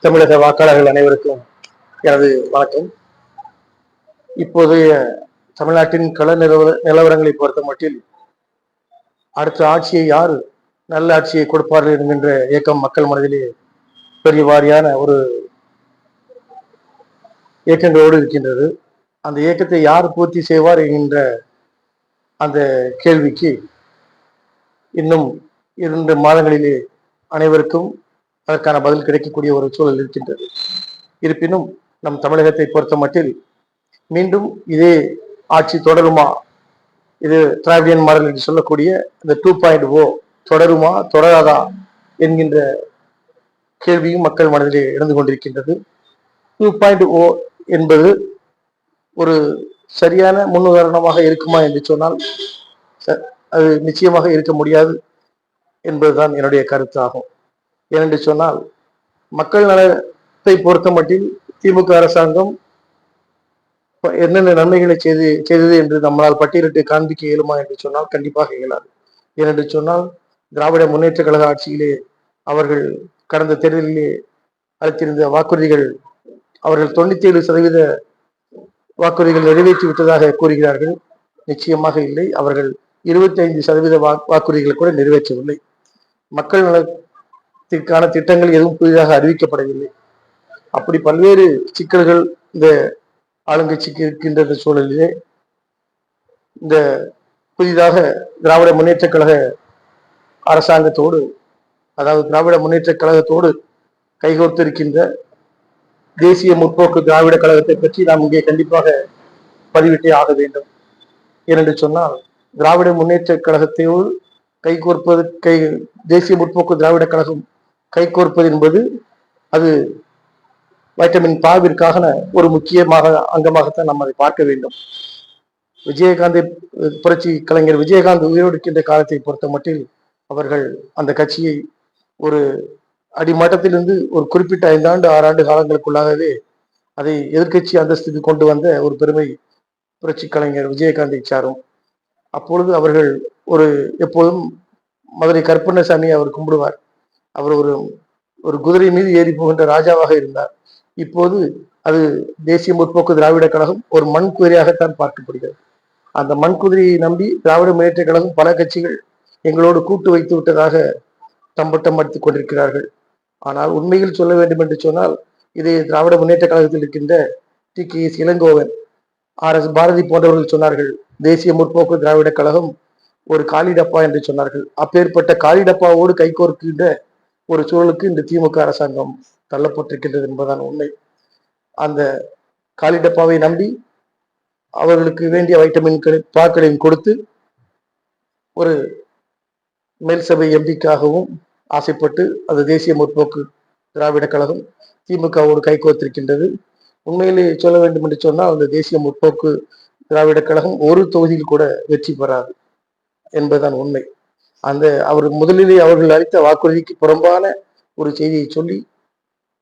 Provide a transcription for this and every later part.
தமிழக வாக்காளர்கள் அனைவருக்கும் எனது வணக்கம். இப்போதைய தமிழ்நாட்டின் கள நிலவரங்களை பொறுத்த மட்டில் அடுத்த ஆட்சியை யார் நல்ல ஆட்சியை கொடுப்பார்கள் என்கின்ற இயக்கம் மக்கள் மனதிலே பெரிய வாரியான ஒரு இயக்கங்களோடு இருக்கின்றது. அந்த இயக்கத்தை யார் பூர்த்தி செய்வார் என்கின்ற அந்த கேள்விக்கு இன்னும் 2 மாதங்களிலே அனைவருக்கும் அதற்கான பதில் கிடைக்கக்கூடிய ஒரு சூழல் இருக்கின்றது. இருப்பினும் நம் தமிழகத்தை பொறுத்த மட்டில் மீண்டும் இதே ஆட்சி தொடருமா, இது திராவிடியன் மாடல் என்று சொல்லக்கூடிய இந்த 2.0 தொடருமா தொடராதா என்கின்ற கேள்வியும் மக்கள் மனதிலே இருந்து கொண்டிருக்கின்றது. 2.0 என்பது ஒரு சரியான முன்னுதாரணமாக இருக்குமா என்று சொன்னால் அது நிச்சயமாக இருக்க முடியாது என்பதுதான் என்னுடைய கருத்தாகும். ஏனென்று சொன்னால் மக்கள் நலத்தை பொறுத்த மட்டில் திமுக அரசாங்கம் என்னென்ன நன்மைகளை செய்தது என்று நம்மளால் பட்டியலிட்டு காண்பிக்க இயலுமா என்று சொன்னால் கண்டிப்பாக இயலாது. ஏனென்று சொன்னால் திராவிட முன்னேற்ற கழக ஆட்சியிலே அவர்கள் கடந்த தேர்தலிலே அளித்திருந்த வாக்குறுதிகள் அவர்கள் 97% வாக்குறுதிகள் நிறைவேற்றி விட்டதாக கூறுகிறார்கள். நிச்சயமாக இல்லை. அவர்கள் 25% வாக்குறுதிகளை கூட நிறைவேற்றவில்லை. மக்கள் நலத்திற்கான திட்டங்கள் எதுவும் புதிதாக அறிவிக்கப்படவில்லை. அப்படி பல்வேறு சிக்கல்கள் இந்த ஆளுங்கட்சிக்கு இருக்கின்ற சூழலிலே இந்த புதிதாக திராவிட முன்னேற்ற கழக அரசாங்கத்தோடு, அதாவது திராவிட முன்னேற்ற கழகத்தோடு கைகோர்த்திருக்கின்ற தேசிய முற்போக்கு திராவிட கழகத்தை பற்றி நாம் இங்கே கண்டிப்பாக பதிவிட்டே ஆக வேண்டும். ஏனென்று சொன்னால் திராவிட முன்னேற்ற கழகத்தோடு கைகோர்ப்பது தேசிய முற்போக்கு திராவிட கழகம் கைகோர்ப்பது என்பது அது வைட்டமின் பாவிற்காக ஒரு முக்கியமாக அங்கமாகத்தான் நாம் அதை பார்க்க வேண்டும். விஜயகாந்தை புரட்சி கலைஞர் விஜயகாந்த் உயிரோடு இருக்கின்ற காலத்தை பொறுத்த மட்டில் அவர்கள் அந்த கட்சியை ஒரு அடிமட்டத்திலிருந்து ஒரு குறிப்பிட்ட 5 ஆண்டு 6 ஆண்டு காலங்களுக்குள்ளாகவே அதை எதிர்கட்சி அந்தஸ்துக்கு கொண்டு வந்த ஒரு பெருமை புரட்சி கலைஞர் விஜயகாந்தை சாரும். அப்பொழுது அவர்கள் எப்போதும் மதுரை கருப்பண்ணசாமியை அவர் கும்பிடுவார். அவர் ஒரு குதிரை மீது ஏறி போகின்ற ராஜாவாக இருந்தார். இப்போது அது தேசிய முற்போக்கு திராவிட கழகம் ஒரு மண் குதிரையாகத்தான் பார்க்கப்படுகிறது. அந்த மண் குதிரையை நம்பி திராவிட முன்னேற்ற கழகம் பல கட்சிகள் எங்களோடு கூட்டு வைத்து விட்டதாக தம்பட்டம் அடித்துக் கொண்டிருக்கிறார்கள். ஆனால் உண்மையில் சொல்ல வேண்டும் என்று சொன்னால் இதே திராவிட முன்னேற்ற கழகத்தில் இருக்கின்ற TKS இளங்கோவன், RS பாரதி போன்றவர்கள் சொன்னார்கள், தேசிய முற்போக்கு திராவிட கழகம் ஒரு காலிடப்பா என்று சொன்னார்கள். அப்பேற்பட்ட காலிடப்பாவோடு கைகோர்க்கின்ற ஒரு சூழலுக்கு இந்த திமுக அரசாங்கம் தள்ளப்பட்டிருக்கின்றது என்பதுதான் உண்மை. அந்த காலிடப்பாவை நம்பி அவர்களுக்கு வேண்டிய வைட்டமின் பாக்களையும் கொடுத்து ஒரு மேல் சபை எம்பிக்காகவும் ஆசைப்பட்டு அது தேசிய முற்போக்கு திராவிட கழகம் திமுகவோடு கைகோர்த்திருக்கின்றது. உண்மையிலே சொல்ல வேண்டும் என்று சொன்னால் அந்த தேசிய முற்போக்கு திராவிட கழகம் ஒரு தொகுதியில் கூட வெற்றி பெறாது என்பதுதான் உண்மை. முதலிலே அவர்கள் அளித்த வாக்குறுதிக்கு புறம்பான ஒரு செய்தியை சொல்லி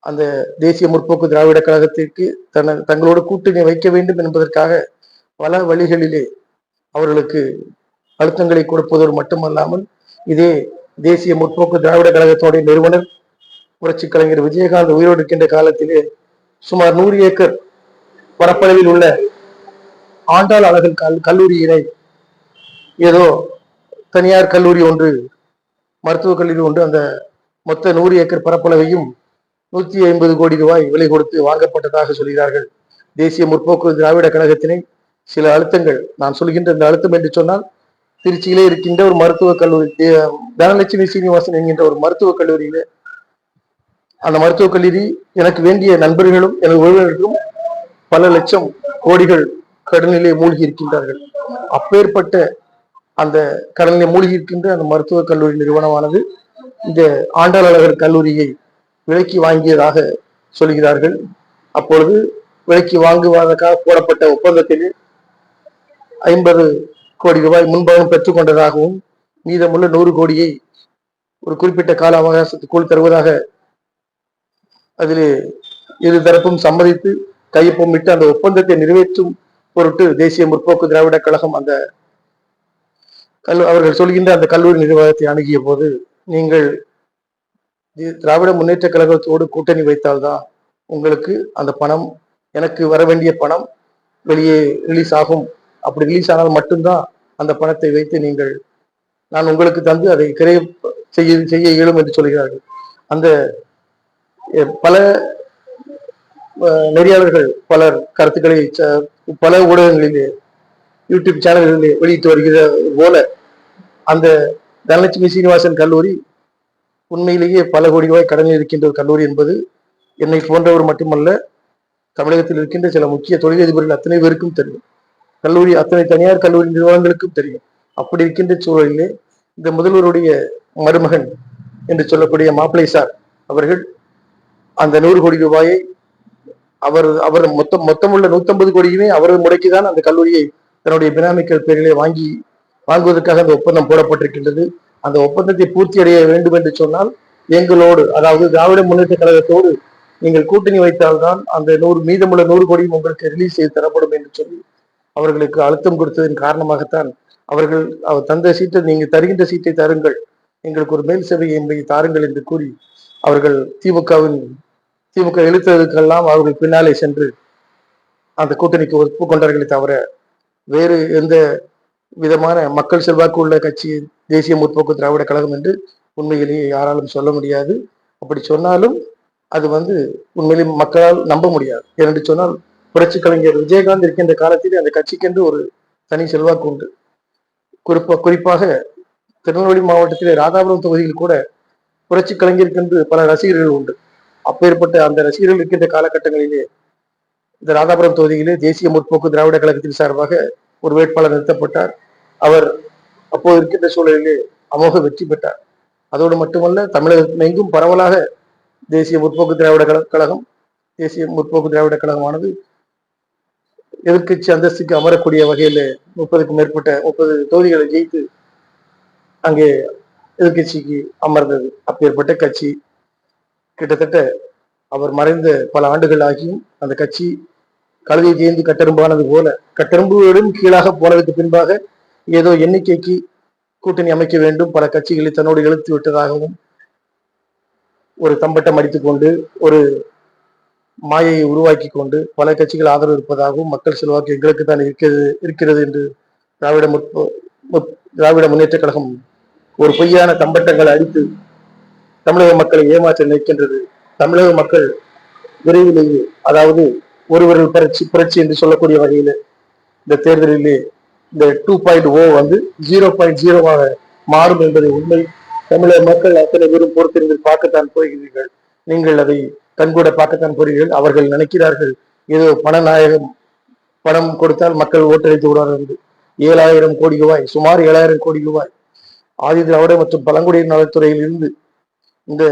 அந்த தேசிய முற்போக்கு திராவிட கழகத்திற்கு தங்களோடு கூட்டணி வைக்க வேண்டும் என்பதற்காக பல வழிகளிலே அவர்களுக்கு அழுத்தங்களை கொடுப்பதோடு மட்டுமல்லாமல் இதே தேசிய முற்போக்கு திராவிட கழகத்தோடைய நிறுவனர் புரட்சி கலைஞர் விஜயகாந்த் உயிரோடு இருக்கின்ற காலத்திலே சுமார் 100 ஏக்கர் பரப்பளவில் உள்ள ஆண்டாள் அழகர் கல்லூரியினை ஏதோ தனியார் கல்லூரி ஒன்று, மருத்துவக் கல்லூரி ஒன்று, அந்த மொத்த 100 ஏக்கர் பரப்பளவையும் 150 கோடி ரூபாய் விலை கொடுத்து வாங்கப்பட்டதாக சொல்கிறார்கள். தேசிய முற்போக்கு திராவிட கழகத்தினை சில அழுத்தங்கள், நான் சொல்கின்ற இந்த அழுத்தம் என்று சொன்னால் திருச்சியிலே இருக்கின்ற ஒரு மருத்துவக் கல்லூரி, தனலட்சுமி சீனிவாசன் என்கின்ற ஒரு மருத்துவக் கல்லூரியிலே, அந்த மருத்துவக் கல்லூரி எனக்கு வேண்டிய நண்பர்களும் எனது உறவினர்களும் பல லட்சம் கோடிகள் கடனிலே மூழ்கி இருக்கின்றார்கள். அப்பேற்பட்ட அந்த கடனிலே மூழ்கி இருக்கின்ற அந்த மருத்துவக் கல்லூரி நிறுவனமானது இந்த ஆண்டாள் அழகர் கல்லூரியை விலைக்கு வாங்கியதாக சொல்கிறார்கள். அப்பொழுது விலைக்கு வாங்குவதற்காக போடப்பட்ட ஒப்பந்தத்தில் 50 கோடி ரூபாய் முன்பணம் பெற்றுக் கொண்டதாகவும் மீதமுள்ள 100 கோடியை ஒரு குறிப்பிட்ட கால அவகாசத்துக்குள் தருவதாக அதிலே இரு தரப்பும் சம்மதித்து கையொப்பமிட்டு அந்த ஒப்பந்தத்தை நிறைவேற்றும் பொருட்டு தேசிய முற்போக்கு திராவிட கழகம் அவர்கள் சொல்கின்ற அந்த கல்லூரி நிர்வாகத்தை அணுகிய போது, நீங்கள் திராவிட முன்னேற்ற கழகத்தோடு கூட்டணி வைத்தால்தான் உங்களுக்கு அந்த பணம், எனக்கு வர வேண்டிய பணம் வெளியே ரிலீஸ் ஆகும். அப்படி ரிலீஸ் ஆனால் மட்டும்தான் அந்த பணத்தை வைத்து நீங்கள் நான் உங்களுக்கு தந்து அதை கிரைய செய்ய இயலும் என்று சொல்கிறார்கள். அந்த பல நெறியாளர்கள் பலர் கருத்துக்களை பல ஊடகங்களிலே யூடியூப் சேனல்களிலே வெளியிட்டு வருகிற போல அந்த தனலட்சுமி சீனிவாசன் கல்லூரி உண்மையிலேயே பல கோடி ரூபாய் கடனில் இருக்கின்ற ஒரு கல்லூரி என்பது என்னை போன்றவர் மட்டுமல்ல, தமிழகத்தில் இருக்கின்ற சில முக்கிய தொழிலதிபர்கள் அத்தனை பேருக்கும் தெரியும். கல்லூரி அத்தனை தனியார் கல்லூரி நிறுவனங்களுக்கும் தெரியும். அப்படி இருக்கின்ற சூழலிலே இந்த முதல்வருடைய மருமகன் என்று சொல்லக்கூடிய மாப்பிளை சார் அவர்கள் அந்த 100 கோடி ரூபாயை அவர் மொத்தமுள்ள 150 கோடியுமே அவரது முறைக்குதான் அந்த கல்லூரியை தன்னுடைய பினாமிக்கள் பேரிலே வாங்குவதற்காக அந்த ஒப்பந்தம் போடப்பட்டிருக்கின்றது. அந்த ஒப்பந்தத்தை பூர்த்தி அடைய வேண்டும் என்று சொன்னால் எங்களோடு, அதாவது திராவிட முன்னேற்ற கழகத்தோடு நீங்கள் கூட்டணி வைத்தால்தான் அந்த மீதமுள்ள 100 கோடியும் உங்களுக்கு ரிலீஸ் செய்து தரப்படும் என்று சொல்லி அவர்களுக்கு அழுத்தம் கொடுத்ததன் காரணமாகத்தான் அவர் தந்த சீட்டை, நீங்க தருகின்ற சீட்டை தாருங்கள், எங்களுக்கு ஒரு மேல் சபை என்பதை தாருங்கள் என்று கூறி அவர்கள் திமுக இழுத்ததுக்கெல்லாம் அவர்கள் பின்னாலே சென்று அந்த கூட்டணிக்கு ஒப்புக்கொண்டார்களே தவிர வேறு எந்த விதமான மக்கள் செல்வாக்கு உள்ள கட்சி தேசிய முற்போக்கு திராவிட கழகம் என்று உண்மையிலேயே யாராலும் சொல்ல முடியாது. அப்படி சொன்னாலும் அது உண்மையிலே மக்களால் நம்ப முடியாது. ஏனென்று சொன்னால் புரட்சி கலைஞர் விஜயகாந்த் இருக்கின்ற காலத்தில் அந்த கட்சிக்கென்று ஒரு தனி செல்வாக்கு உண்டு. குறிப்பாக திருநெல்வேலி மாவட்டத்திலே ராதாபுரம் தொகுதியில் கூட புரட்சி கலைஞருக்கென்று பல ரசிகர்கள் உண்டு. அப்பேற்பட்ட அந்த ரசிகர்கள் இருக்கின்ற காலகட்டங்களிலே இந்த ராதாபுரம் தொகுதியிலே தேசிய முற்போக்கு திராவிட கழகத்தின் சார்பாக ஒரு வேட்பாளர் நிறுத்தப்பட்டார். அவர் அப்போது இருக்கின்ற சூழலிலே அமோக வெற்றி பெற்றார். அதோடு மட்டுமல்ல, தமிழகத்தில் எங்கும் பரவலாக தேசிய முற்போக்கு திராவிட கழகமானது எதிர்கட்சி அந்தஸ்துக்கு அமரக்கூடிய வகையில் 30 தொகுதிகளை ஜெயித்து அங்கே எதிர்கட்சிக்கு அமர்ந்தது. அப்பேற்பட்ட கட்சி கிட்டத்தட்ட அவர் மறைந்த பல ஆண்டுகள் ஆகியும் அந்த கட்சி கழுதை தேர்ந்து கட்டெரும்பானது போல கட்டெரும்புகளிலும் கீழாக போனதுக்கு பின்பாக ஏதோ எண்ணிக்கைக்கு கூட்டணி அமைக்க வேண்டும், பல கட்சிகளை தன்னோடு இழுத்து விட்டதாகவும் ஒரு தம்பட்டம் அடித்துக்கொண்டு ஒரு மாயையை உருவாக்கி கொண்டு பல கட்சிகள் ஆதரவு இருப்பதாகவும் மக்கள் செல்வாக்கு எங்களுக்கு தான் இருக்கிறது என்று திராவிட முன்னேற்ற கழகம் ஒரு பொய்யான தம்பட்டங்களை அடித்து தமிழக மக்களை ஏமாற்ற நிற்கின்றது. தமிழக மக்கள் விரைவிலேயே, அதாவது ஒருவர்கள் புரட்சி என்று சொல்லக்கூடிய வகையில் இந்த தேர்தலிலே இந்த 2.0 0.0 மாறும் என்பதை உண்மை தமிழக மக்கள் அத்தனை பேரும் பொறுத்திருந்து பார்க்கத்தான் போகிறீர்கள். நீங்கள் அதை கண்கூட பார்க்கத்தான் போகிறீர்கள். அவர்கள் நினைக்கிறார்கள் ஏதோ பணம் கொடுத்தால் மக்கள் ஓட்டளித்து விடுவார்கள் என்று. 7,000 கோடி ரூபாய், சுமார் 7,000 கோடி ரூபாய் ஆதி திராவிட மற்றும் பழங்குடியினர் நலத்துறையில் இருந்து இந்த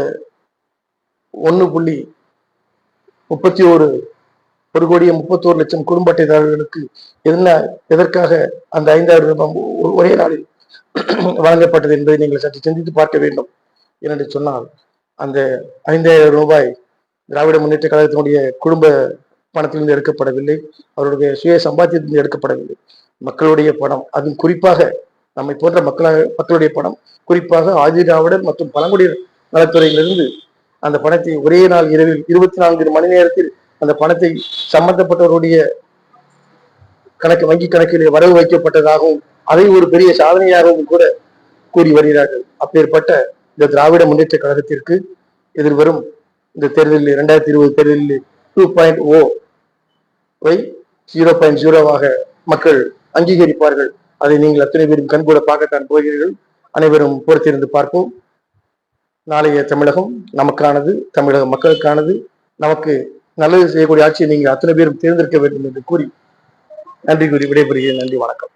1,31,31,31,00,000 குடும்ப அட்டைதாரர்களுக்கு எதற்காக அந்த 5,000 ரூபாய் ஒரே நாளில் வழங்கப்பட்டது என்பதை நீங்கள் சற்று சிந்தித்து பார்க்க வேண்டும். ஏனென்று சொன்னால் அந்த 5,000 ரூபாய் திராவிட முன்னேற்ற கழகத்தினுடைய குடும்ப பணத்திலிருந்து எடுக்கப்படவில்லை, அவருடைய சுய சம்பாத்தியத்திலிருந்து எடுக்கப்படவில்லை. மக்களுடைய பணம், அதுவும் குறிப்பாக நம்மை போன்ற மக்களுடைய பணம், குறிப்பாக ஆதி திராவிடர் மற்றும் பழங்குடியினர் நலத்துறையிலிருந்து அந்த பணத்தை ஒரே நாள் இரவில் 24 மணி நேரத்தில் அந்த பணத்தை சம்பந்தப்பட்டவருடைய வங்கி கணக்கிலே வரவு வைக்கப்பட்டதாகவும் அதை ஒரு பெரிய சாதனையாகவும் கூட கூறி வருகிறார்கள். அப்பேற்பட்ட இந்த திராவிட முன்னேற்ற கழகத்திற்கு எதிர்வரும் இந்த தேர்தலில் 2020 தேர்தலில் 2.0 மக்கள் அங்கீகரிப்பார்கள். அதை நீங்கள் அத்தனை பேரும் கண்கூட பார்க்கத்தான் போகிறீர்கள். அனைவரும் பொறுத்திருந்து பார்ப்போம். நாளைய தமிழகம் நமக்கானது, தமிழக மக்களுக்கானது. நமக்கு நல்லது செய்யக்கூடிய ஆட்சியை நீங்கள் அத்தனை பேரும் தேர்ந்தெடுக்க வேண்டும் என்று கூறி நன்றி கூறி விடைபெறுகிறேன். நன்றி, வணக்கம்.